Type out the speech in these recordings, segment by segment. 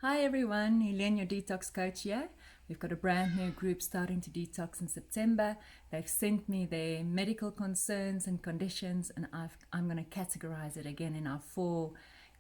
Hi everyone, Helene, your detox coach here. We've got a brand new group starting to detox in September. They've sent me their medical concerns and conditions, and I'm going to categorize it again in our 4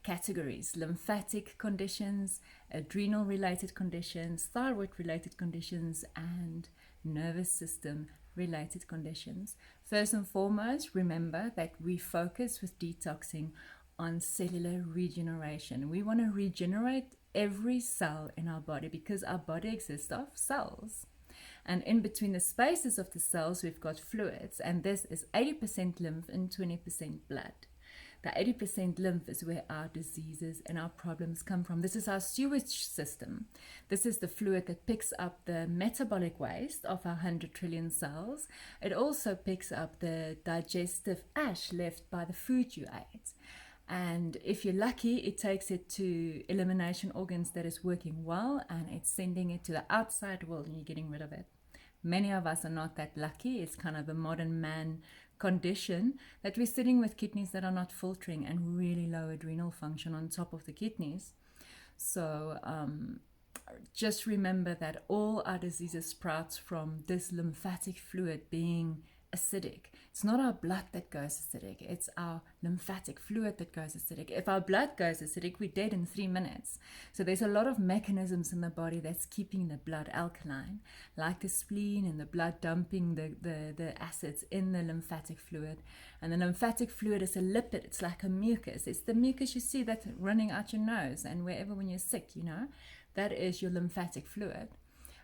categories: lymphatic conditions, adrenal related conditions, thyroid related conditions, and nervous system related conditions. First and foremost, remember that we focus with detoxing on cellular regeneration. We want to regenerate every cell in our body because our body exists of cells. And in between the spaces of the cells, we've got fluids, and this is 80% lymph and 20% blood. The 80% lymph is where our diseases and our problems come from. This is our sewage system. This is the fluid that picks up the metabolic waste of our 100 trillion cells. It also picks up the digestive ash left by the food you ate. And if you're lucky, it takes it to elimination organs that is working well, and it's sending it to the outside world and you're getting rid of it. Many of us are not that lucky. It's kind of a modern man condition that we're sitting with kidneys that are not filtering and really low adrenal function on top of the kidneys. So just remember that all our diseases sprouts from this lymphatic fluid being acidic. It's not our blood that goes acidic, it's our lymphatic fluid that goes acidic. If our blood goes acidic, we're dead in 3 minutes. So there's a lot of mechanisms in the body that's keeping the blood alkaline, like the spleen and the blood dumping the acids in the lymphatic fluid. And the lymphatic fluid is a lipid, it's like a mucus. It's the mucus you see that's running out your nose and wherever when you're sick, that is your lymphatic fluid.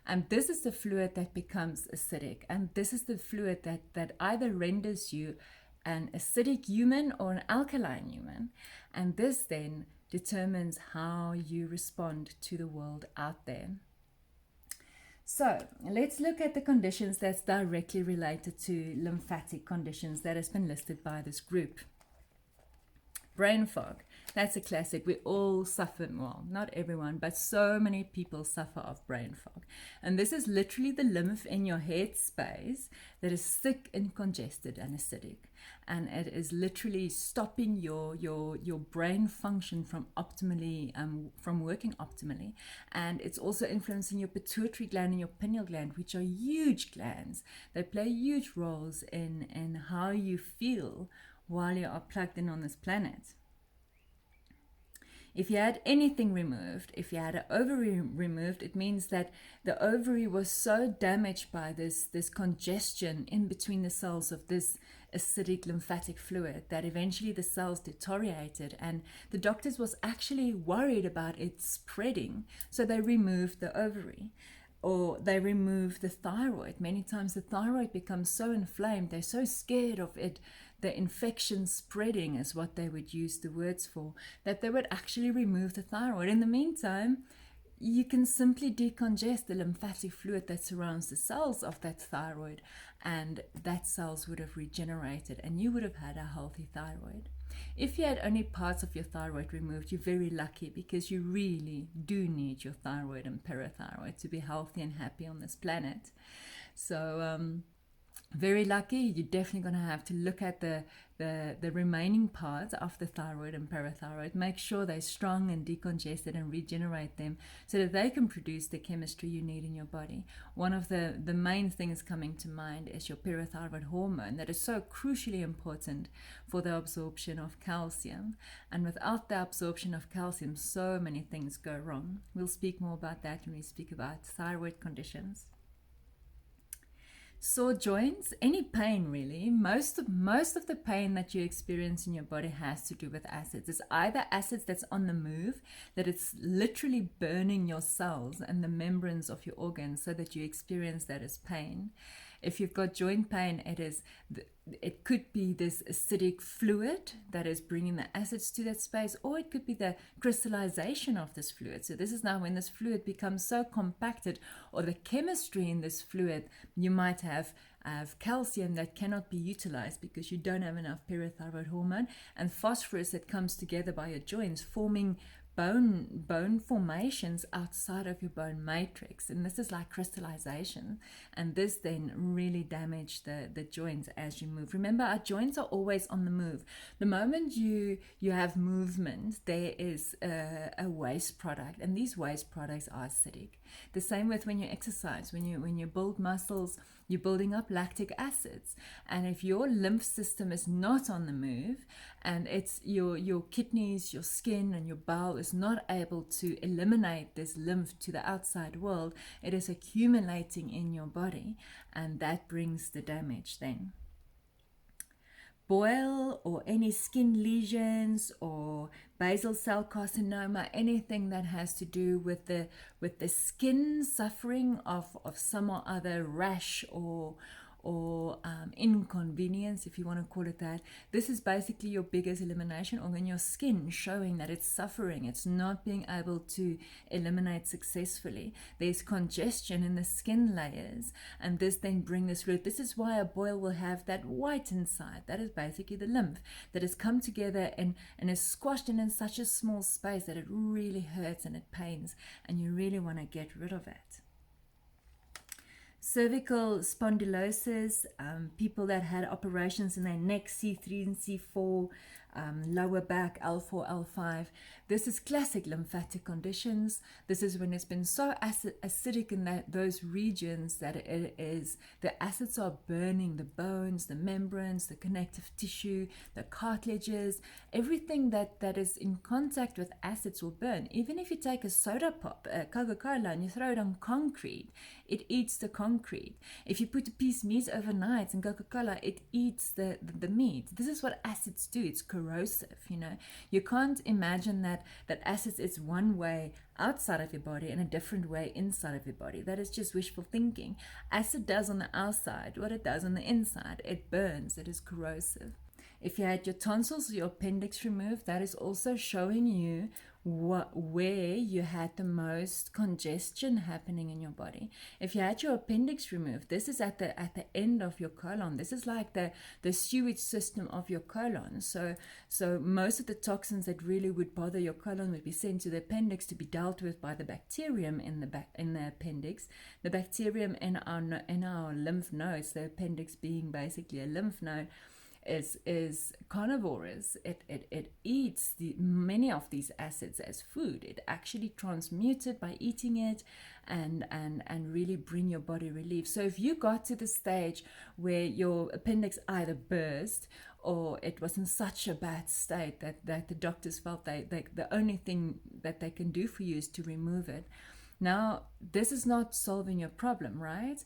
And this is the fluid that becomes acidic. And this is the fluid that either renders you an acidic human or an alkaline human. And this then determines how you respond to the world out there. So let's look at the conditions that's directly related to lymphatic conditions that has been listed by this group. Brain fog. That's a classic. We all suffer, well, not everyone, but so many people suffer of brain fog. And this is literally the lymph in your head space that is thick and congested and acidic. And it is literally stopping your brain function from working optimally. And it's also influencing your pituitary gland and your pineal gland, which are huge glands. They play huge roles in how you feel while you are plugged in on this planet. If you had anything removed, if you had an ovary removed, it means that the ovary was so damaged by this congestion in between the cells of this acidic lymphatic fluid that eventually the cells deteriorated, and the doctors was actually worried about it spreading, so they removed the ovary. Or they remove the thyroid. Many times the thyroid becomes so inflamed, they're so scared of it, the infection spreading is what they would use the words for, that they would actually remove the thyroid. In the meantime, you can simply decongest the lymphatic fluid that surrounds the cells of that thyroid, and that cells would have regenerated and you would have had a healthy thyroid. If you had only parts of your thyroid removed, you're very lucky, because you really do need your thyroid and parathyroid to be healthy and happy on this planet. So very lucky. You're definitely going to have to look at the remaining parts of the thyroid and parathyroid. Make sure they're strong and decongested and regenerate them so that they can produce the chemistry you need in your body. One of the main things coming to mind is your parathyroid hormone, that is so crucially important for the absorption of calcium. And without the absorption of calcium, so many things go wrong. We'll speak more about that when we speak about thyroid conditions. Sore joints, any pain really. Most of the pain that you experience in your body has to do with acids. It's either acids that's on the move, that it's literally burning your cells and the membranes of your organs so that you experience that as pain. If you've got joint pain, it could be this acidic fluid that is bringing the acids to that space, or it could be the crystallization of this fluid. So this is now when this fluid becomes so compacted, or the chemistry in this fluid, you might have calcium that cannot be utilized because you don't have enough parathyroid hormone, and phosphorus that comes together by your joints, forming bone formations outside of your bone matrix, and this is like crystallization, and this then really damage the joints as you move. Remember, our joints are always on the move. The moment you have movement, there is a waste product, and these waste products are acidic. The same with when you exercise, when you build muscles, you're building up lactic acids, and if your lymph system is not on the move, and it's your kidneys, your skin, and your bowel is not able to eliminate this lymph to the outside world, it is accumulating in your body, and that brings the damage then. Boil or any skin lesions or basal cell carcinoma, anything that has to do with the skin suffering of some or other rash or inconvenience, if you want to call it that. This is basically your biggest elimination organ, your skin, showing that it's suffering, it's not being able to eliminate successfully. There's congestion in the skin layers, and this then brings this root. This is why a boil will have that white inside. That is basically the lymph that has come together and is squashed in such a small space that it really hurts and it pains, and you really want to get rid of it. Cervical spondylosis, people that had operations in their neck, C3 and C4, lower back, L4, L5. This is classic lymphatic conditions. This is when it's been so acidic in those regions that the acids are burning the bones, the membranes, the connective tissue, the cartilages. Everything that is in contact with acids will burn. Even if you take a soda pop, a Coca-Cola, and you throw it on concrete, it eats the concrete. If you put a piece of meat overnight in Coca-Cola, it eats the meat. This is what acids do. It's corrosive, you know. You can't imagine that acids is one way outside of your body and a different way inside of your body. That is just wishful thinking. Acid does on the outside what it does on the inside. It burns. It is corrosive. If you had your tonsils or your appendix removed, that is also showing you where you had the most congestion happening in your body. If you had your appendix removed, this is at the end of your colon. This is like the sewage system of your colon. So most of the toxins that really would bother your colon would be sent to the appendix to be dealt with by the bacterium in the appendix. The bacterium in our lymph nodes, the appendix being basically a lymph node, is carnivorous. It eats many of these acids as food. It actually transmutes it by eating it and really bring your body relief. So if you got to the stage where your appendix either burst or it was in such a bad state that the doctors felt the only thing that they can do for you is to remove it. Now, this is not solving your problem, right?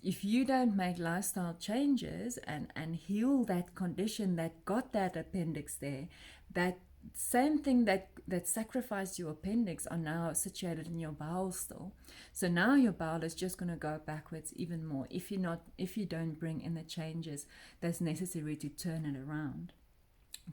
If you don't make lifestyle changes and heal that condition that got that appendix there, that same thing that sacrificed your appendix are now situated in your bowel still. So now your bowel is just going to go backwards even more if you don't bring in the changes that's necessary to turn it around.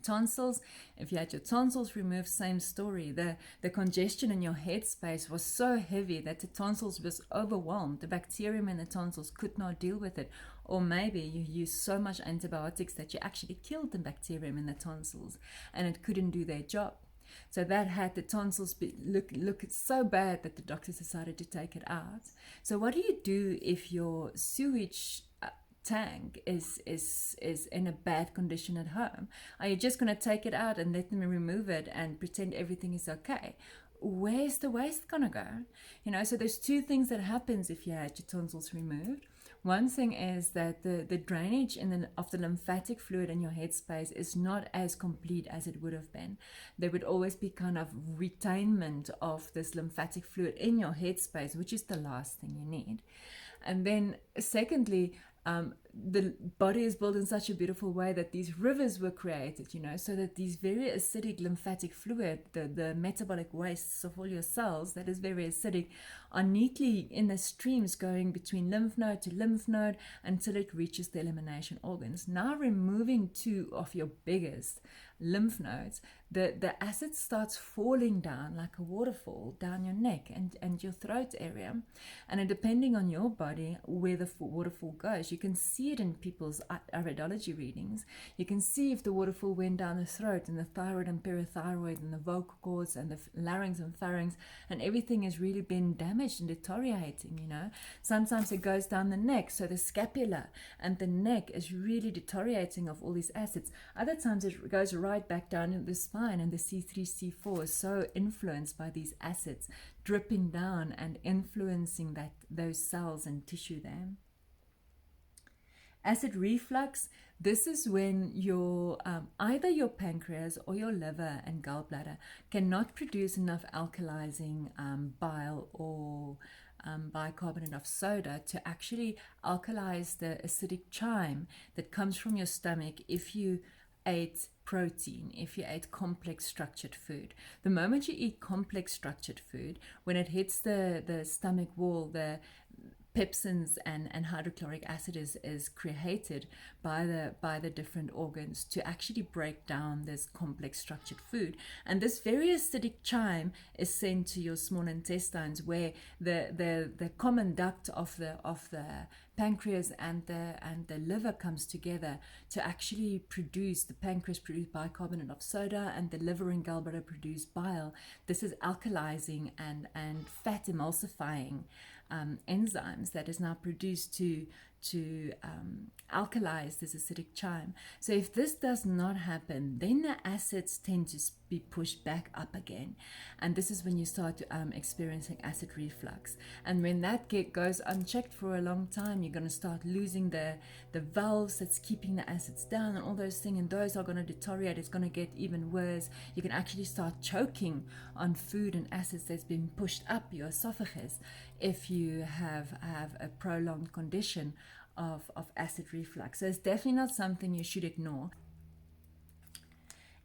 Tonsils, if you had your tonsils removed, same story. The congestion in your head space was so heavy that the tonsils was overwhelmed. The bacterium in the tonsils could not deal with it. Or maybe you used so much antibiotics that you actually killed the bacterium in the tonsils and it couldn't do their job. So that had the tonsils look so bad that the doctors decided to take it out. So what do you do if your sewage tank is in a bad condition at home? Are you just going to take it out and let them remove it and pretend everything is okay? Where's the waste going to go? You know, so there's two things that happens if you had your tonsils removed. One thing is that the drainage of the lymphatic fluid in your headspace is not as complete as it would have been. There would always be kind of retainment of this lymphatic fluid in your headspace, which is the last thing you need. And then secondly, the body is built in such a beautiful way that these rivers were created, you know, so that these very acidic lymphatic fluid, the metabolic wastes of all your cells that is very acidic, are neatly in the streams going between lymph node to lymph node until it reaches the elimination organs. Now removing two of your biggest lymph nodes, the acid starts falling down like a waterfall down your neck and your throat area. And depending on your body, where the waterfall goes, you can see it in people's iridology readings. You can see if the waterfall went down the throat and the thyroid and parathyroid and the vocal cords and the larynx and pharynx, and everything has really been damaged and deteriorating, you know. Sometimes it goes down the neck, so the scapula and the neck is really deteriorating of all these acids. Other times it goes right back down into the spine, and the C3, C4 is so influenced by these acids dripping down and influencing those cells and tissue there. Acid reflux, this is when your either your pancreas or your liver and gallbladder cannot produce enough alkalizing bile or bicarbonate of soda to actually alkalize the acidic chyme that comes from your stomach if you ate protein, if you ate complex structured food. The moment you eat complex structured food, when it hits the stomach wall, the pepsins and hydrochloric acid is created by the different organs to actually break down this complex structured food, and this very acidic chyme is sent to your small intestines, where the common duct of the pancreas and the liver comes together to actually produce, the pancreas produce bicarbonate of soda and the liver and gallbladder produce bile. This is alkalizing and fat emulsifying enzymes that is now produced to alkalize this acidic chyme. So if this does not happen, then the acids tend to be pushed back up again, and this is when you start experiencing acid reflux. And when that goes unchecked for a long time, you're going to start losing the valves that's keeping the acids down and all those things, and those are going to deteriorate. It's going to get even worse. You can actually start choking on food and acids that's been pushed up your esophagus if you have a prolonged condition of acid reflux. So it's definitely not something you should ignore.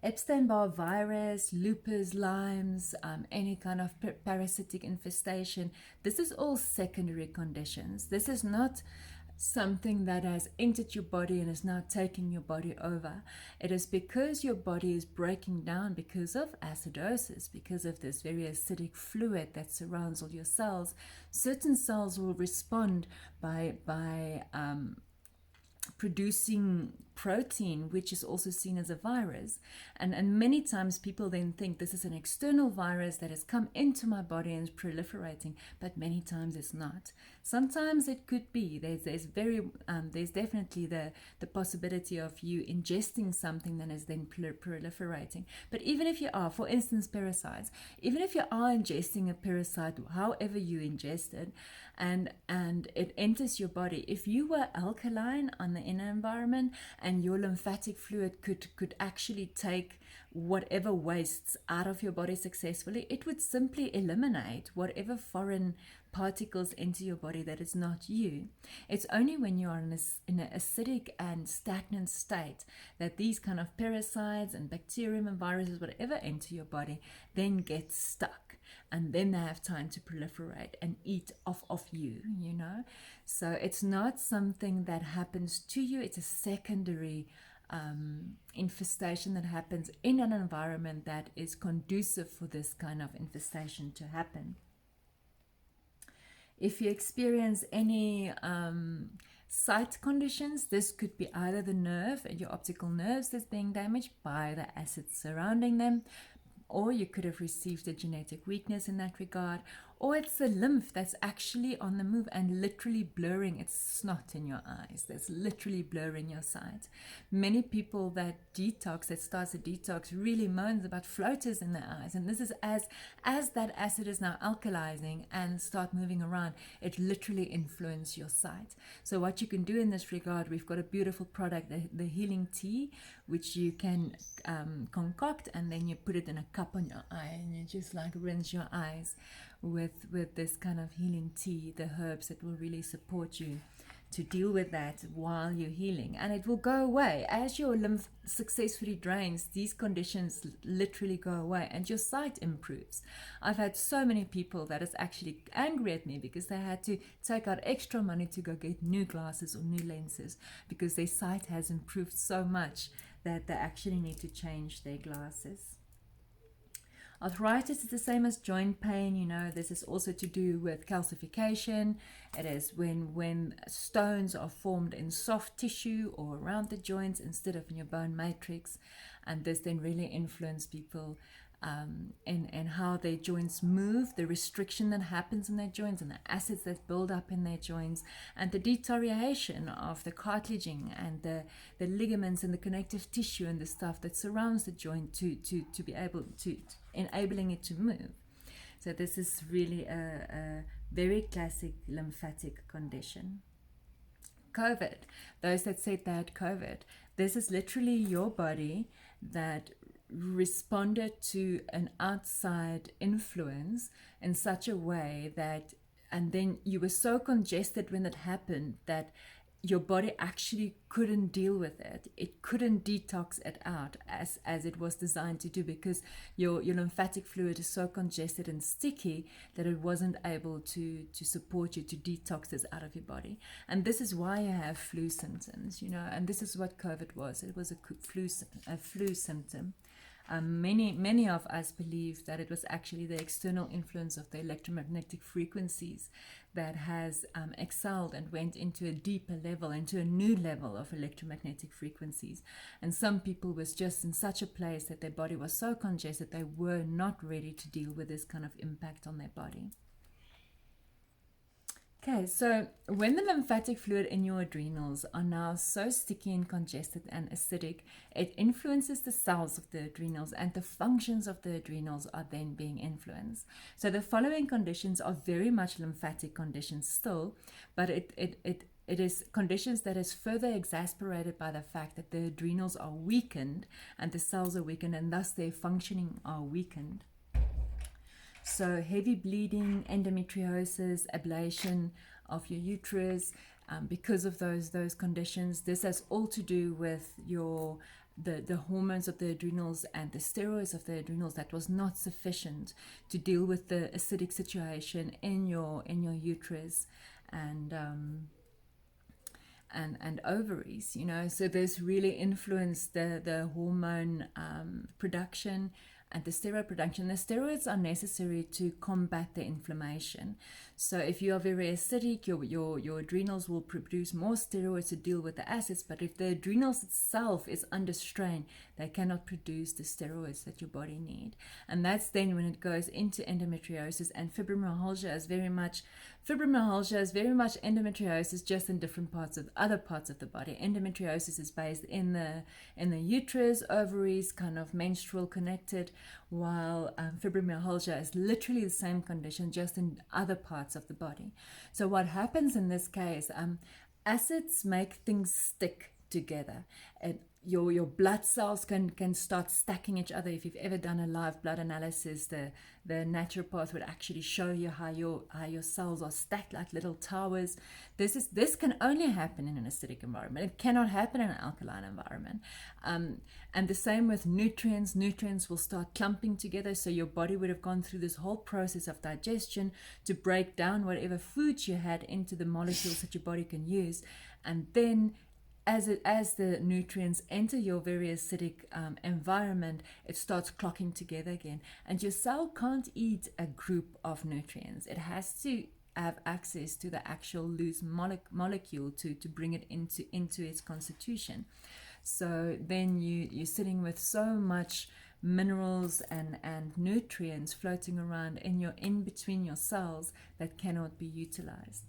Epstein-Barr virus, lupus, Lyme's, any kind of parasitic infestation, this is all secondary conditions. This is not something that has entered your body and is now taking your body over. It is because your body is breaking down because of acidosis, because of this very acidic fluid that surrounds all your cells. Certain cells will respond by producing protein, which is also seen as a virus. And many times people then think this is an external virus that has come into my body and is proliferating, but many times it's not. Sometimes it could be. There's definitely the possibility of you ingesting something that is then proliferating. But even if you are, for instance, parasites, even if you are ingesting a parasite, however you ingest it, and it enters your body, if you were alkaline on the inner environment and your lymphatic fluid could actually take whatever wastes out of your body successfully, it would simply eliminate whatever foreign particles into your body that is not you. It's only when you are in an acidic and stagnant state that these kind of parasites and bacterium and viruses, whatever, enter your body, then get stuck, and then they have time to proliferate and eat off of you, you know. So it's not something that happens to you. It's a secondary infestation that happens in an environment that is conducive for this kind of infestation to happen. If you experience any sight conditions, this could be either the nerve, your optical nerves, that's being damaged by the acids surrounding them, or you could have received a genetic weakness in that regard, or it's the lymph that's actually on the move and literally blurring its snot in your eyes. That's literally blurring your sight. Many people that starts a detox really moans about floaters in their eyes, and this is as that acid is now alkalizing and start moving around, it literally influences your sight. So what you can do in this regard, we've got a beautiful product, the healing tea, which you can concoct, and then you put it in a cup on your eye and you just like rinse your eyes with this kind of healing tea, the herbs that will really support you to deal with that while you're healing, and it will go away as your lymph successfully drains. These conditions literally go away and your sight improves. I've had so many people that is actually angry at me because they had to take out extra money to go get new glasses or new lenses because their sight has improved so much that they actually need to change their glasses. Arthritis is the same as joint pain. You know, this is also to do with calcification. It is when stones are formed in soft tissue or around the joints instead of in your bone matrix, and this then really influences people in how their joints move, the restriction that happens in their joints, and the acids that build up in their joints, and the deterioration of the cartilaging and the ligaments and the connective tissue and the stuff that surrounds the joint to be able to enabling it to move. So this is really a very classic lymphatic condition. COVID, those that said they had COVID, this is literally your body that responded to an outside influence in such a way that, and then you were so congested when it happened that your body actually couldn't deal with it. It couldn't detox it out as it was designed to do, because your lymphatic fluid is so congested and sticky that it wasn't able to support you to detox this out of your body. And this is why you have flu symptoms, you know, and this is what COVID was. It was a flu symptom. Many of us believe that it was actually the external influence of the electromagnetic frequencies that has excelled and went into a deeper level, into a new level of electromagnetic frequencies. And some people was just in such a place that their body was so congested they were not ready to deal with this kind of impact on their body. Okay, so when the lymphatic fluid in your adrenals are now so sticky and congested and acidic, it influences the cells of the adrenals, and the functions of the adrenals are then being influenced. So the following conditions are very much lymphatic conditions still, but it is conditions that is further exacerbated by the fact that the adrenals are weakened and the cells are weakened, and thus their functioning are weakened. So heavy bleeding, endometriosis, ablation of your uterus, because of those conditions. This has all to do with the hormones of the adrenals and the steroids of the adrenals that was not sufficient to deal with the acidic situation in your uterus and ovaries, you know. So this really influenced the hormone production and the steroid production. The steroids are necessary to combat the inflammation. So if you are very acidic, your adrenals will produce more steroids to deal with the acids, but if the adrenals itself is under strain, they cannot produce the steroids that your body need. And that's then when it goes into endometriosis, and fibromyalgia is very much endometriosis, just in different other parts of the body. Endometriosis is based in the uterus, ovaries, kind of menstrual connected, while fibromyalgia is literally the same condition, just in other parts of the body. So what happens in this case, acids make things stick together. Your blood cells can start stacking each other. If you've ever done a live blood analysis, the naturopath would actually show you how your cells are stacked like little towers. This can only happen in an acidic environment. It cannot happen in an alkaline environment. And the same with nutrients. Nutrients will start clumping together. So your body would have gone through this whole process of digestion to break down whatever foods you had into the molecules that your body can use, and then as the nutrients enter your very acidic environment, it starts clocking together again. And your cell can't eat a group of nutrients. It has to have access to the actual loose molecule to bring it into its constitution. So then you're sitting with so much minerals and nutrients floating around in between your cells that cannot be utilized.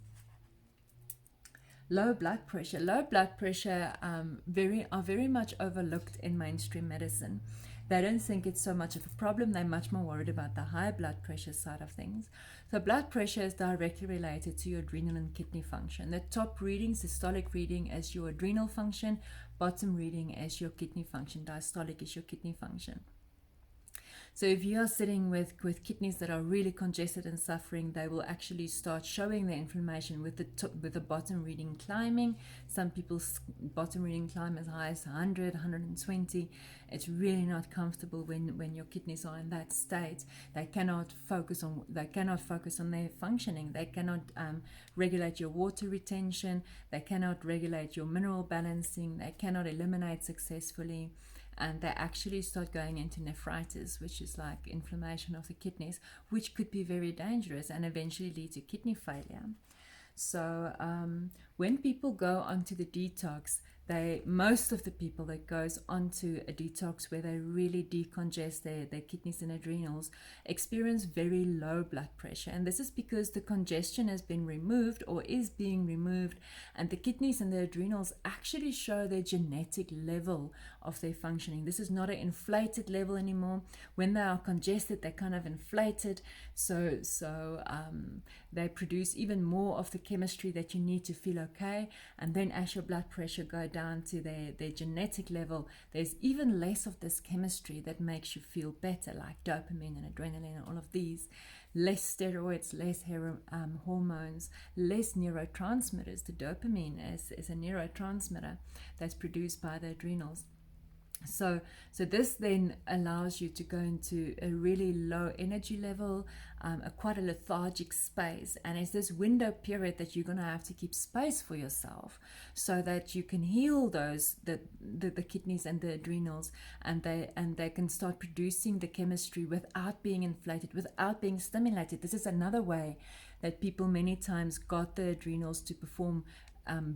Low blood pressure are very much overlooked in mainstream medicine. They don't think it's so much of a problem. They're much more worried about the high blood pressure side of things. So blood pressure is directly related to your adrenal and kidney function. The top reading, systolic reading, is your adrenal function. Bottom reading is your kidney function. Diastolic is your kidney function. So if you are sitting with kidneys that are really congested and suffering, they will actually start showing their inflammation with the bottom reading climbing. Some people's bottom reading climb as high as 100, 120. It's really not comfortable when your kidneys are in that state. They cannot focus on their functioning. They cannot regulate your water retention. They cannot regulate your mineral balancing. They cannot eliminate successfully. And they actually start going into nephritis, which is like inflammation of the kidneys, which could be very dangerous and eventually lead to kidney failure. So when people go onto the detox, most of the people that goes onto a detox where they really decongest their kidneys and adrenals experience very low blood pressure. And this is because the congestion has been removed or is being removed, and the kidneys and the adrenals actually show their genetic level of their functioning. This is not an inflated level anymore. When they are congested, they're kind of inflated. So they produce even more of the chemistry that you need to feel okay. And then as your blood pressure go down to their genetic level, there's even less of this chemistry that makes you feel better, like dopamine and adrenaline and all of these. Less steroids, less hormones, less neurotransmitters. The dopamine is a neurotransmitter that's produced by the adrenals. So this then allows you to go into a really low energy level, quite a lethargic space, and it's this window period that you're going to have to keep space for yourself so that you can heal the kidneys and the adrenals, and they can start producing the chemistry without being inflated, without being stimulated. This is another way that people many times got the adrenals to perform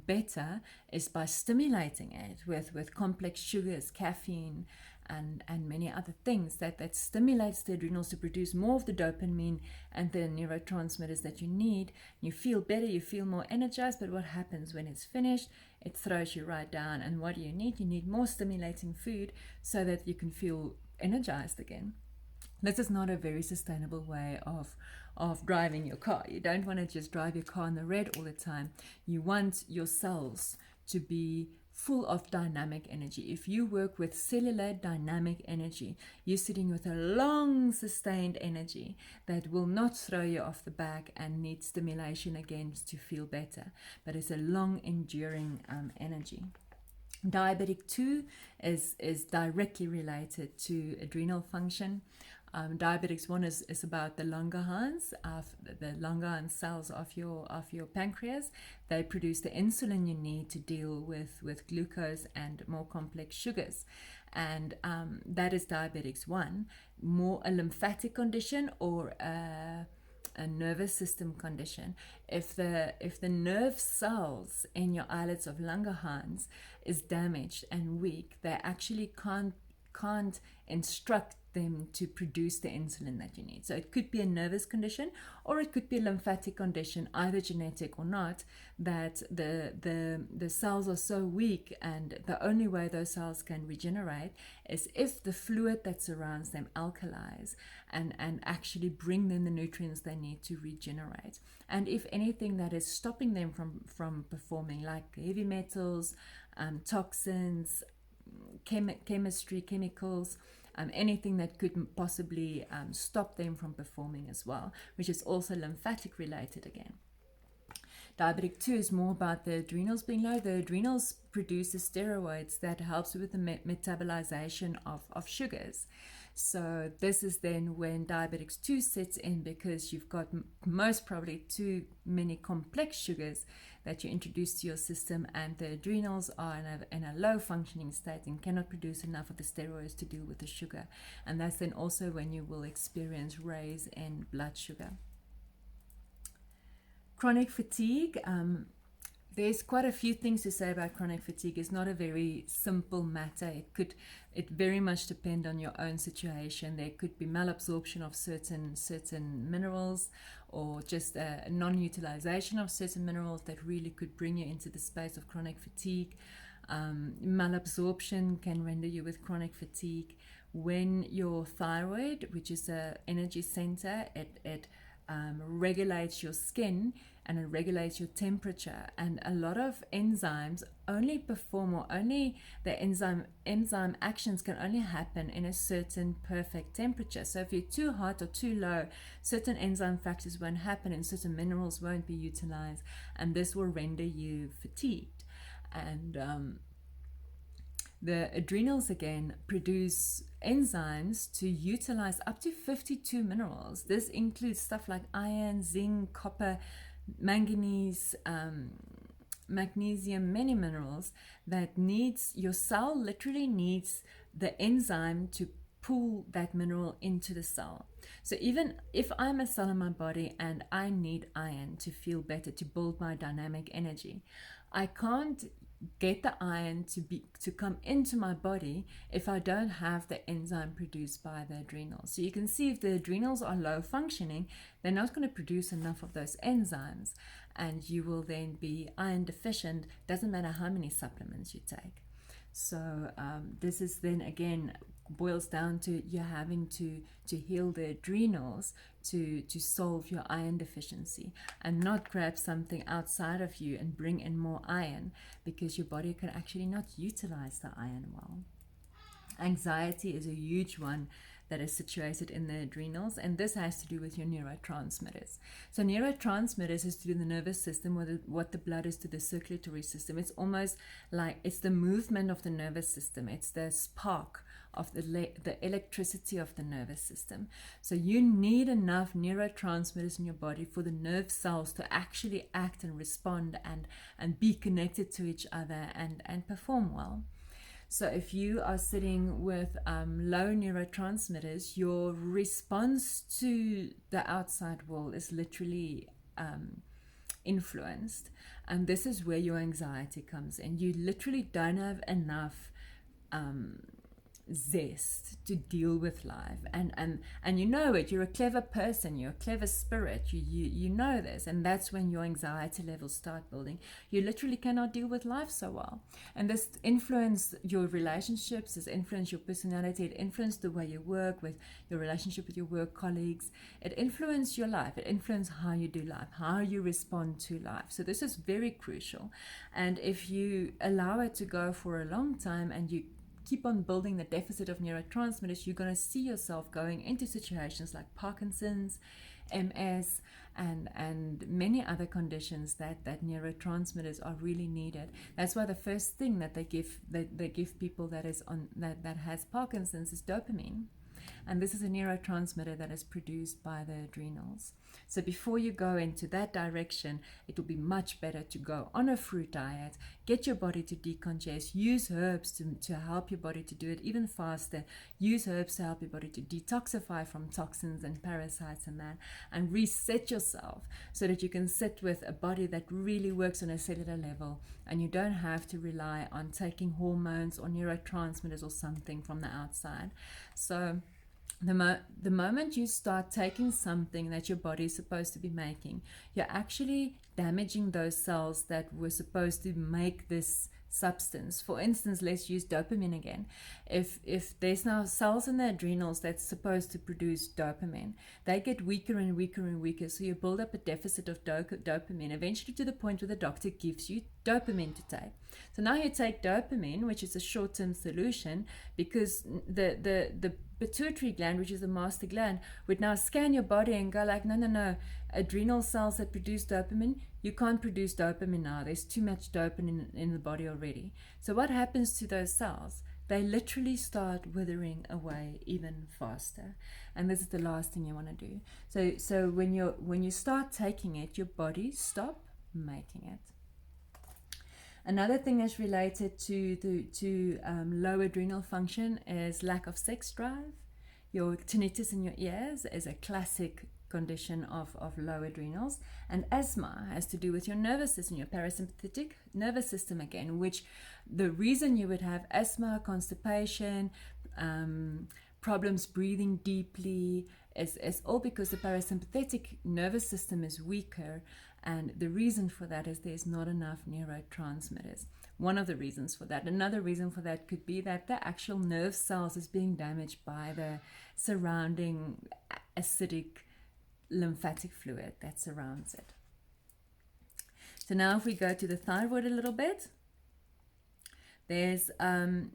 better, is by stimulating it with complex sugars, caffeine, and many other things that stimulates the adrenals to produce more of the dopamine and the neurotransmitters that you need. You feel better, you feel more energized, but what happens when it's finished? It throws you right down. And what do you need? You need more stimulating food so that you can feel energized again. This is not a very sustainable way of driving your car. You don't want to just drive your car in the red all the time. You want your cells to be full of dynamic energy. If you work with cellular dynamic energy, you're sitting with a long sustained energy that will not throw you off the back and need stimulation again to feel better. But it's a long enduring energy. Diabetic 2 is directly related to adrenal function. Diabetics 1 is about the Langerhans, the Langerhans cells of your pancreas. They produce the insulin you need to deal with glucose and more complex sugars, and that is diabetics 1. More a lymphatic condition or a nervous system condition. If the nerve cells in your islets of Langerhans is damaged and weak, they actually can't instruct them to produce the insulin that you need. So it could be a nervous condition, or it could be a lymphatic condition, either genetic or not, that the cells are so weak, and the only way those cells can regenerate is if the fluid that surrounds them alkalize and actually bring them the nutrients they need to regenerate. And if anything that is stopping them from performing, like heavy metals, toxins, chemicals, anything that could possibly stop them from performing as well, which is also lymphatic related again. Diabetic 2 is more about the adrenals being low. The adrenals produce the steroids that helps with the metabolization of sugars. So this is then when diabetics 2 sets in, because you've got most probably too many complex sugars that you introduce to your system, and the adrenals are in a low functioning state and cannot produce enough of the steroids to deal with the sugar. And that's then also when you will experience raise in blood sugar. Chronic fatigue. There's quite a few things to say about chronic fatigue. It's not a very simple matter. It very much depend on your own situation. There could be malabsorption of certain minerals, or just a non-utilization of certain minerals that really could bring you into the space of chronic fatigue. Malabsorption can render you with chronic fatigue. When your thyroid, which is an energy center, it regulates your skin, and it regulates your temperature. And a lot of enzymes only perform, or only the enzyme actions can only happen in a certain perfect temperature. So if you're too hot or too low, certain enzyme factors won't happen and certain minerals won't be utilized, and this will render you fatigued. And the adrenals again produce enzymes to utilize up to 52 minerals. This includes stuff like iron, zinc, copper, manganese, magnesium, many minerals that needs, your cell literally needs the enzyme to pull that mineral into the cell. So even if I'm a cell in my body and I need iron to feel better, to build my dynamic energy, I can't get the iron to come into my body if I don't have the enzyme produced by the adrenals. So you can see if the adrenals are low functioning, they're not going to produce enough of those enzymes, and you will then be iron deficient. Doesn't matter how many supplements you take. So this is then again boils down to you having to heal the adrenals to solve your iron deficiency, and not grab something outside of you and bring in more iron, because your body can actually not utilize the iron well. Anxiety is a huge one that is situated in the adrenals, and this has to do with your neurotransmitters. So neurotransmitters is to do with the nervous system, what the blood is to the circulatory system. It's almost like it's the movement of the nervous system. It's the spark of the electricity of the nervous system. So you need enough neurotransmitters in your body for the nerve cells to actually act and respond and be connected to each other and perform well. So if you are sitting with low neurotransmitters, your response to the outside world is literally influenced. And this is where your anxiety comes in. You literally don't have enough zest to deal with life, and you know it. You're a clever person, you're a clever spirit, you know this, and that's when your anxiety levels start building. You literally cannot deal with life so well, and this influences your relationships, this influences your personality, it influences the way you work, with your relationship with your work colleagues, it influences your life, it influences how you do life, how you respond to life. So this is very crucial, and if you allow it to go for a long time and you keep on building the deficit of neurotransmitters, you're going to see yourself going into situations like Parkinson's, MS, and many other conditions that neurotransmitters are really needed. That's why the first thing that they give people that has Parkinson's is dopamine. And this is a neurotransmitter that is produced by the adrenals. So before you go into that direction, it will be much better to go on a fruit diet, get your body to decongest, use herbs to help your body to do it even faster, use herbs to help your body to detoxify from toxins and parasites and that, and reset yourself so that you can sit with a body that really works on a cellular level, and you don't have to rely on taking hormones or neurotransmitters or something from the outside. So the moment you start taking something that your body is supposed to be making, you're actually damaging those cells that were supposed to make this substance. For instance, let's use dopamine again. If there's now cells in the adrenals that's supposed to produce dopamine, they get weaker and weaker and weaker, so you build up a deficit of dopamine, eventually to the point where the doctor gives you dopamine to take. So now you take dopamine, which is a short-term solution, because the pituitary gland, which is the master gland, would now scan your body and go like, no, adrenal cells that produce dopamine, you can't produce dopamine now. There's too much dopamine in the body already. So what happens to those cells? They literally start withering away even faster. And this is the last thing you want to do. So when you start taking it, your body stop making it. Another thing that's related to low adrenal function is lack of sex drive. Your tinnitus in your ears is a classic condition of low adrenals. And asthma has to do with your nervous system, your parasympathetic nervous system again, which the reason you would have asthma, constipation, problems breathing deeply is all because the parasympathetic nervous system is weaker. And the reason for that is there's not enough neurotransmitters. One of the reasons for that. Another reason for that could be that the actual nerve cells is being damaged by the surrounding acidic lymphatic fluid that surrounds it. So now if we go to the thyroid a little bit, there's there's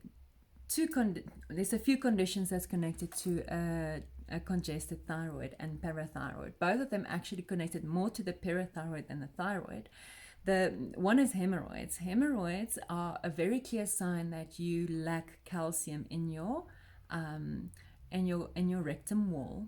a few conditions that's connected to a congested thyroid and parathyroid. Both of them actually connected more to the parathyroid than the thyroid. The one is hemorrhoids. Hemorrhoids are a very clear sign that you lack calcium in your rectum wall.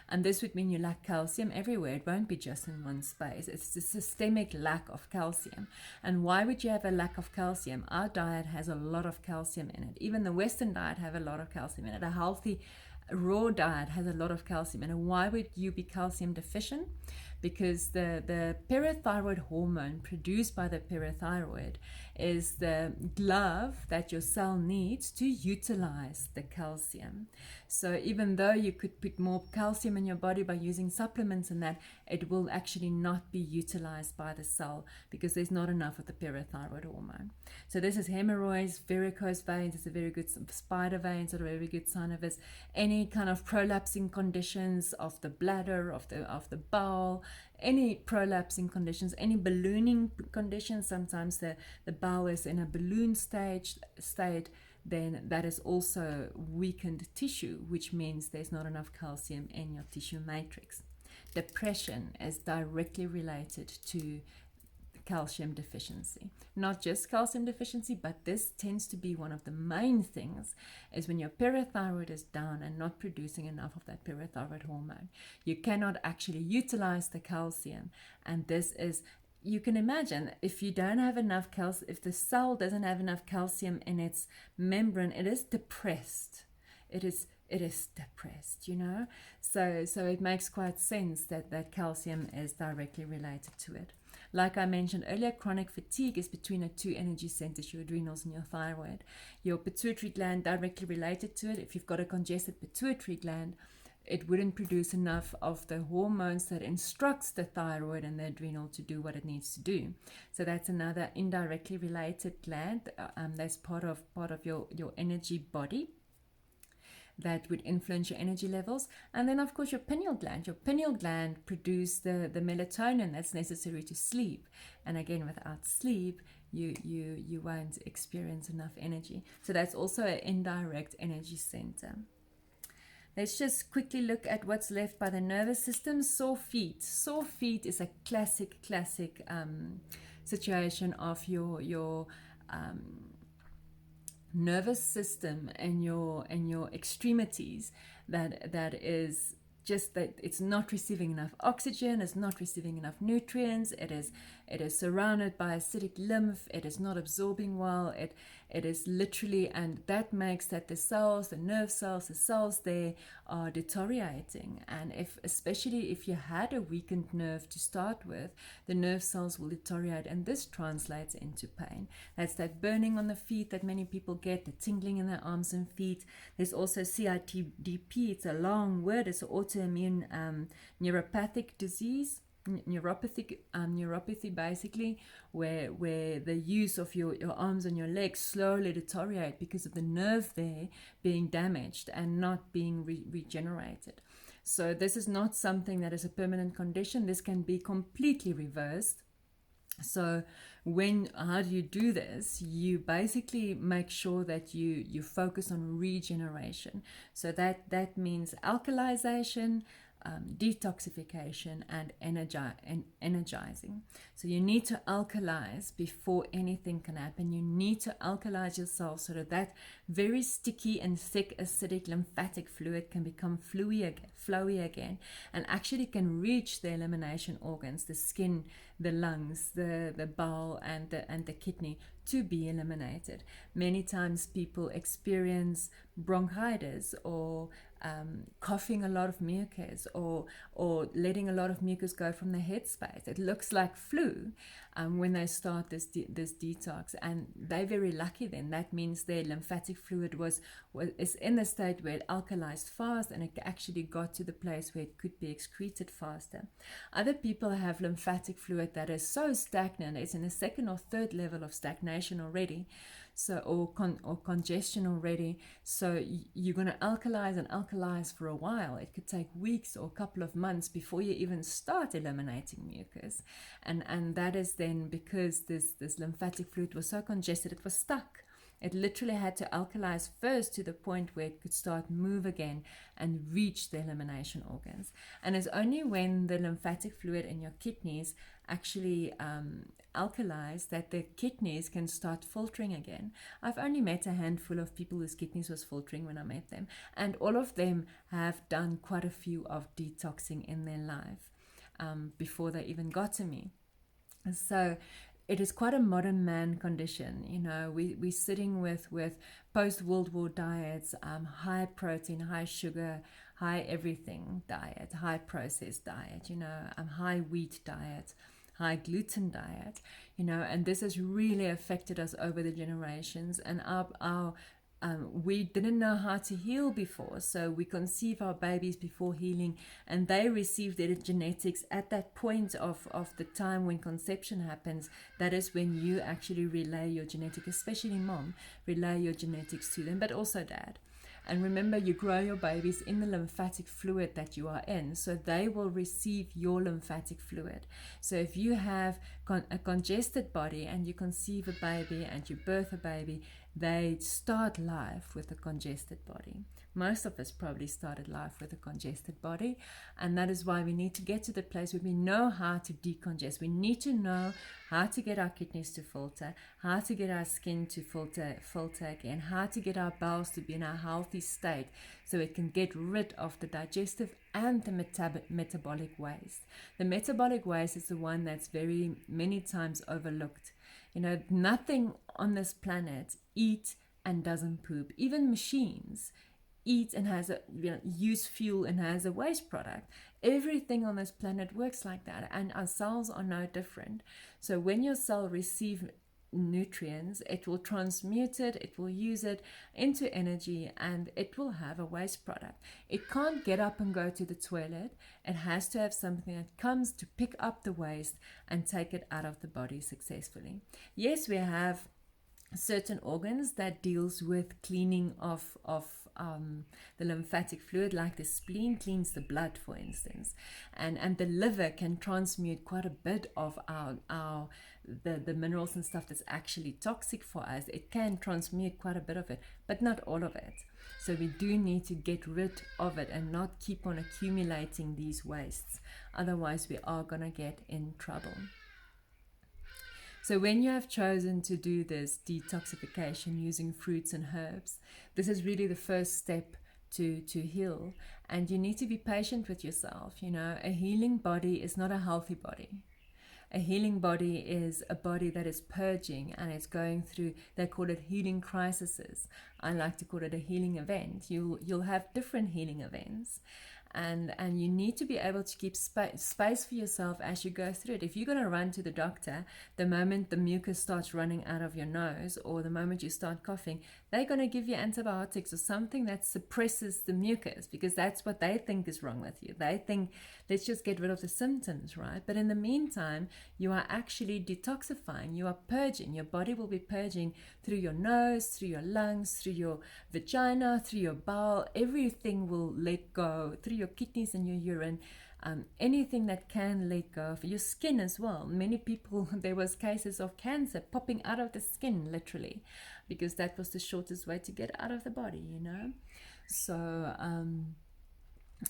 And this would mean you lack calcium everywhere. It won't be just in one space. It's a systemic lack of calcium. And why would you have a lack of calcium? Our diet has a lot of calcium in it. Even the Western diet have a lot of calcium in it. A healthy raw diet has a lot of calcium in it. Why would you be calcium deficient? Because the parathyroid hormone produced by the parathyroid is the glove that your cell needs to utilize the calcium. So even though you could put more calcium in your body by using supplements and that, it will actually not be utilized by the cell because there's not enough of the parathyroid hormone. So this is hemorrhoids, varicose veins. It's a very good spider veins, are a very good sign of this. Any kind of prolapsing conditions of the bladder, of the bowel, any prolapsing conditions, any ballooning conditions. Sometimes the bowel is in a balloon state, then that is also weakened tissue, which means there's not enough calcium in your tissue matrix. Depression is directly related to calcium deficiency. Not just calcium deficiency, but this tends to be one of the main things, is when your parathyroid is down and not producing enough of that parathyroid hormone. You cannot actually utilize the calcium, and this is, you can imagine, if you don't have enough calcium, if the cell doesn't have enough calcium in its membrane, it is depressed. It is depressed, So it makes quite sense that calcium is directly related to it. Like I mentioned earlier, chronic fatigue is between the two energy centers, your adrenals and your thyroid. Your pituitary gland directly related to it. If you've got a congested pituitary gland, it wouldn't produce enough of the hormones that instructs the thyroid and the adrenal to do what it needs to do. So that's another indirectly related gland. That's part of your energy body that would influence your energy levels. And then of course your pineal gland produces the melatonin that's necessary to sleep, and again, without sleep you won't experience enough energy. So that's also an indirect energy center. Let's just quickly look at what's left by the nervous system. Sore feet is a classic situation of your nervous system and your extremities that is just that it's not receiving enough oxygen, it's not receiving enough nutrients, it is surrounded by acidic lymph, it is not absorbing well, it is literally, and that makes that the cells, the nerve cells, the cells there are deteriorating. And especially if you had a weakened nerve to start with, the nerve cells will deteriorate, and this translates into pain. That's that burning on the feet that many people get, the tingling in their arms and feet. There's also CIDP, it's a long word, it's an autoimmune neuropathic disease. Neuropathy basically, where the use of your arms and your legs slowly deteriorate because of the nerve there being damaged and not being regenerated. So this is not something that is a permanent condition. This can be completely reversed. So how do you do this? You basically make sure that you focus on regeneration. So that means alkalization, detoxification, and energizing. So you need to alkalize before anything can happen. You need to alkalize yourself so that very sticky and thick acidic lymphatic fluid can become flowy again, and actually can reach the elimination organs, the skin, the lungs, the bowel, and the kidney, to be eliminated. Many times people experience bronchitis or coughing a lot of mucus, or letting a lot of mucus go from the headspace. It looks like flu when they start this detox, and they're very lucky then. That means their lymphatic fluid is in the state where it alkalized fast, and it actually got to the place where it could be excreted faster. Other people have lymphatic fluid that is so stagnant, it's in the second or third level of stagnation already, or congestion already. So you're going to alkalize and alkalize for a while. It could take weeks or a couple of months before you even start eliminating mucus. And that is then because this lymphatic fluid was so congested, it was stuck. It literally had to alkalize first to the point where it could start move again and reach the elimination organs. And it's only when the lymphatic fluid in your kidneys actually alkalize that the kidneys can start filtering again. I've only met a handful of people whose kidneys was filtering when I met them, and all of them have done quite a few of detoxing in their life before they even got to me. So it is quite a modern man condition. You know, we're sitting with post-World War diets, high protein, high sugar, high everything diet, high processed diet, you know, high wheat diet, high gluten diet, you know, and this has really affected us over the generations. And we didn't know how to heal before, so we conceive our babies before healing, and they receive their genetics at that point of the time when conception happens. That is when you actually relay your genetic, especially mom, relay your genetics to them, but also dad. And remember, you grow your babies in the lymphatic fluid that you are in, so they will receive your lymphatic fluid. So if you have a congested body and you conceive a baby and you birth a baby, they start life with a congested body. Most of us probably started life with a congested body, and that is why we need to get to the place where we know how to decongest. We need to know how to get our kidneys to filter, how to get our skin to filter again, how to get our bowels to be in a healthy state so it can get rid of the digestive and the metabolic waste. The metabolic waste is the one that's very many times overlooked. You know, nothing on this planet eats and doesn't poop. Even machines eat and has use fuel and has a waste product. Everything on this planet works like that, and our cells are no different. So when your cell receives nutrients, it will transmute it, it will use it into energy, and it will have a waste product. It can't get up and go to the toilet. It has to have something that comes to pick up the waste and take it out of the body successfully. Yes, we have certain organs that deals with cleaning of the lymphatic fluid, like the spleen cleans the blood, for instance, and the liver can transmute quite a bit of the minerals and stuff that's actually toxic for us. It can transmute quite a bit of it, but not all of it. So we do need to get rid of it and not keep on accumulating these wastes. Otherwise, we are going to get in trouble. So when you have chosen to do this detoxification using fruits and herbs, this is really the first step to heal. And you need to be patient with yourself. You know, a healing body is not a healthy body. A healing body is a body that is purging and it's going through, they call it healing crises. I like to call it a healing event. You'll have different healing events. And you need to be able to keep space for yourself as you go through it. If you're going to run to the doctor the moment the mucus starts running out of your nose or the moment you start coughing, they're going to give you antibiotics or something that suppresses the mucus, because that's what they think is wrong with you. They think, let's just get rid of the symptoms, right? But in the meantime, you are actually detoxifying. You are purging. Your body will be purging through your nose, through your lungs, through your vagina, through your bowel. Everything will let go, through your kidneys and your urine, anything that can let go of your skin as well. Many people, there was cases of cancer popping out of the skin, literally, because that was the shortest way to get out of the body, you know. So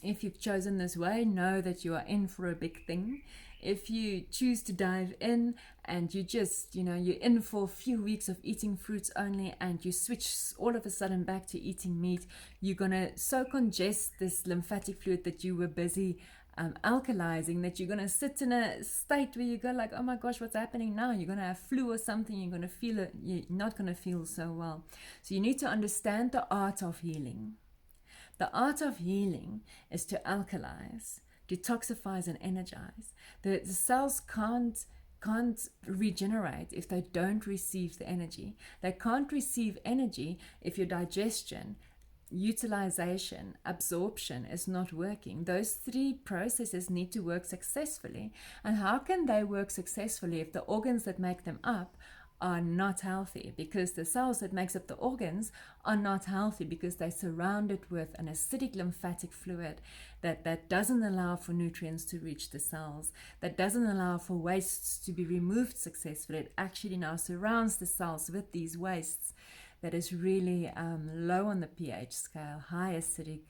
if you've chosen this way, know that you are in for a big thing. If you choose to dive in and you just, you know, you're in for a few weeks of eating fruits only and you switch all of a sudden back to eating meat, you're going to so congest this lymphatic fluid that you were busy alkalizing, that you're going to sit in a state where you go like, oh my gosh, what's happening now? You're going to have flu or something. You're going to feel it. You're not going to feel so well. So you need to understand the art of healing. The art of healing is to alkalize, detoxifies and energize. The cells can't regenerate if they don't receive the energy. They can't receive energy if your digestion, utilization, absorption is not working. Those three processes need to work successfully. And how can they work successfully if the organs that make them up are not healthy, because the cells that makes up the organs are not healthy, because they're surrounded with an acidic lymphatic fluid that doesn't allow for nutrients to reach the cells, that doesn't allow for wastes to be removed successfully. It actually now surrounds the cells with these wastes that is really low on the pH scale, high acidic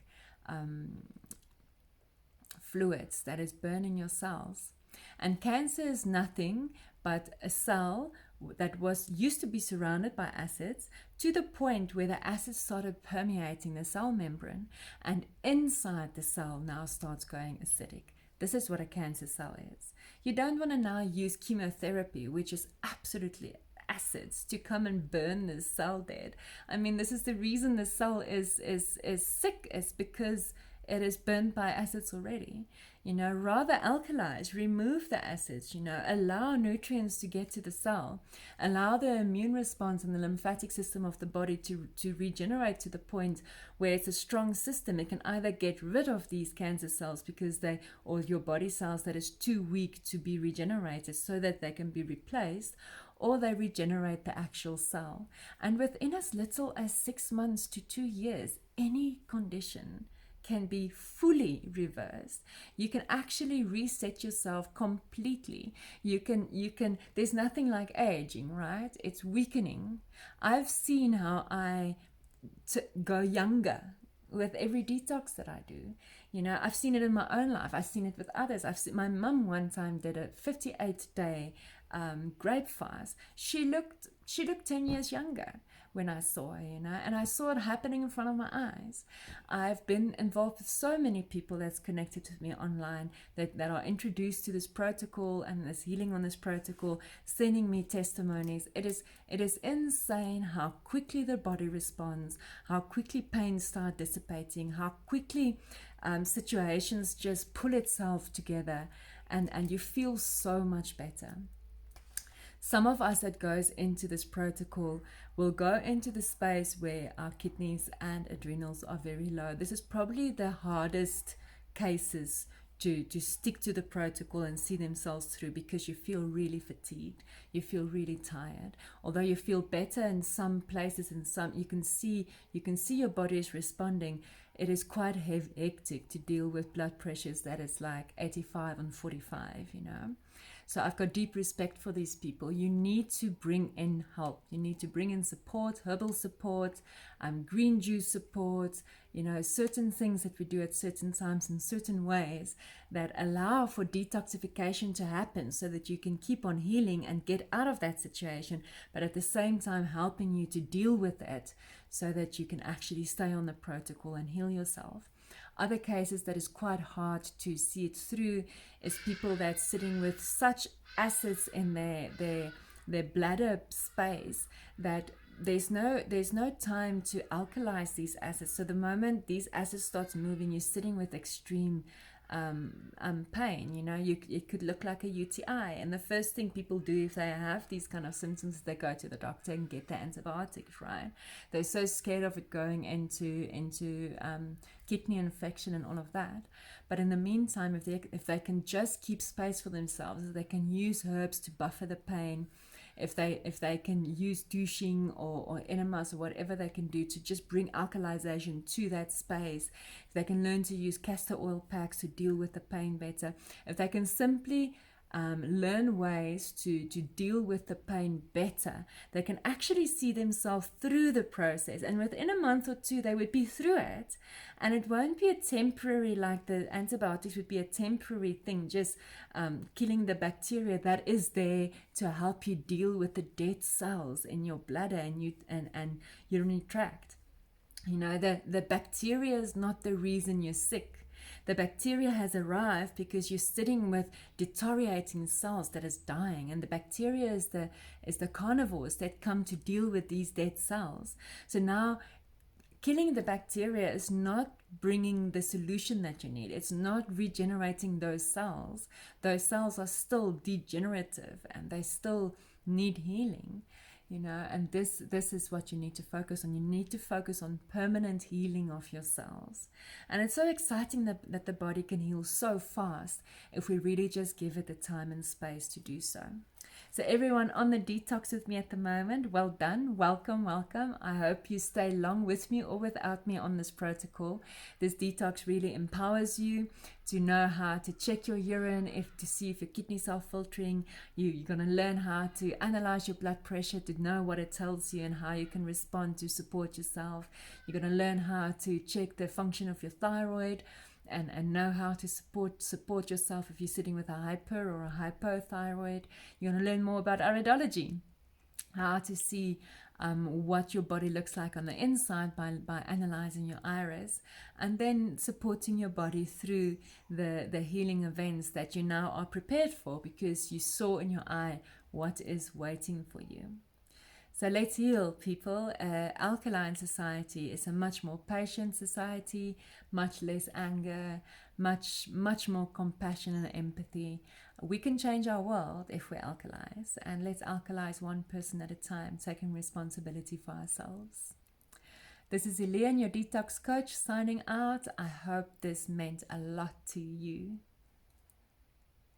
fluids that is burning your cells. And cancer is nothing but a cell that was used to be surrounded by acids, to the point where the acids started permeating the cell membrane, and inside the cell now starts going acidic. This is what a cancer cell is. You don't want to now use chemotherapy, which is absolutely acids, to come and burn the cell dead. I mean, this is the reason the cell is sick, is because it is burnt by acids already. Rather alkalize, remove the acids, allow nutrients to get to the cell, allow the immune response and the lymphatic system of the body to regenerate to the point where it's a strong system. It can either get rid of these cancer cells because or your body cells that is too weak to be regenerated, so that they can be replaced, or they regenerate the actual cell. And within as little as 6 months to 2 years, any condition can be fully reversed. You can actually reset yourself completely. You can, there's nothing like aging, right? It's weakening. I've seen how I go younger with every detox that I do. I've seen it in my own life. I've seen it with others. My mum one time did a 58-day grape fast. She looked 10 years younger when I saw her, and I saw it happening in front of my eyes. I've been involved with so many people that's connected to me online that are introduced to this protocol and this healing on this protocol, sending me testimonies. It is insane how quickly the body responds, how quickly pain starts dissipating, how quickly situations just pull itself together, and you feel so much better. Some of us that goes into this protocol will go into the space where our kidneys and adrenals are very low. This is probably the hardest cases to stick to the protocol and see themselves through, because you feel really fatigued, you feel really tired. Although you feel better in some places, in some you can see your body is responding. It is quite hectic to deal with blood pressures that is like 85 and 45, So I've got deep respect for these people. You need to bring in help. You need to bring in support, herbal support, green juice support, certain things that we do at certain times in certain ways that allow for detoxification to happen, so that you can keep on healing and get out of that situation, but at the same time helping you to deal with it, so that you can actually stay on the protocol and heal yourself. Other cases that is quite hard to see it through is people that's sitting with such acids in their bladder space that there's no time to alkalize these acids. So the moment these acids starts moving, you're sitting with extreme pain. It could look like a UTI, and the first thing people do if they have these kind of symptoms, they go to the doctor and get the antibiotics, right? They're so scared of it going into kidney infection and all of that. But in the meantime, if they can just keep space for themselves, they can use herbs to buffer the pain. If they can use douching or enemas or whatever they can do to just bring alkalization to that space, if they can learn to use castor oil packs to deal with the pain better, if they can simply learn ways to deal with the pain better, they can actually see themselves through the process, and within a month or two they would be through it, and it won't be a temporary, like the antibiotics would be a temporary thing, just killing the bacteria that is there to help you deal with the dead cells in your bladder and urinary tract. The bacteria is not the reason you're sick. The bacteria has arrived because you're sitting with deteriorating cells that is dying, and the bacteria is the carnivores that come to deal with these dead cells. So now killing the bacteria is not bringing the solution that you need. It's not regenerating those cells. Those cells are still degenerative and they still need healing. And this is what you need to focus on. You need to focus on permanent healing of your cells. And it's so exciting that the body can heal so fast if we really just give it the time and space to do so. So everyone on the detox with me at the moment, well done, welcome, welcome. I hope you stay long with me or without me on this protocol. This detox really empowers you to know how to check your urine, to see if your kidneys are filtering. You're going to learn how to analyze your blood pressure, to know what it tells you and how you can respond to support yourself. You're going to learn how to check the function of your thyroid, and know how to support yourself if you're sitting with a hyper or a hypothyroid. You're going to learn more about iridology, how to see what your body looks like on the inside by analyzing your iris, and then supporting your body through the healing events that you now are prepared for, because you saw in your eye what is waiting for you. So let's heal, people. Alkaline society is a much more patient society, much less anger, much more compassion and empathy. We can change our world if we alkalize, and let's alkalize one person at a time, taking responsibility for ourselves. This is Elaine, your detox coach, signing out. I hope this meant a lot to you.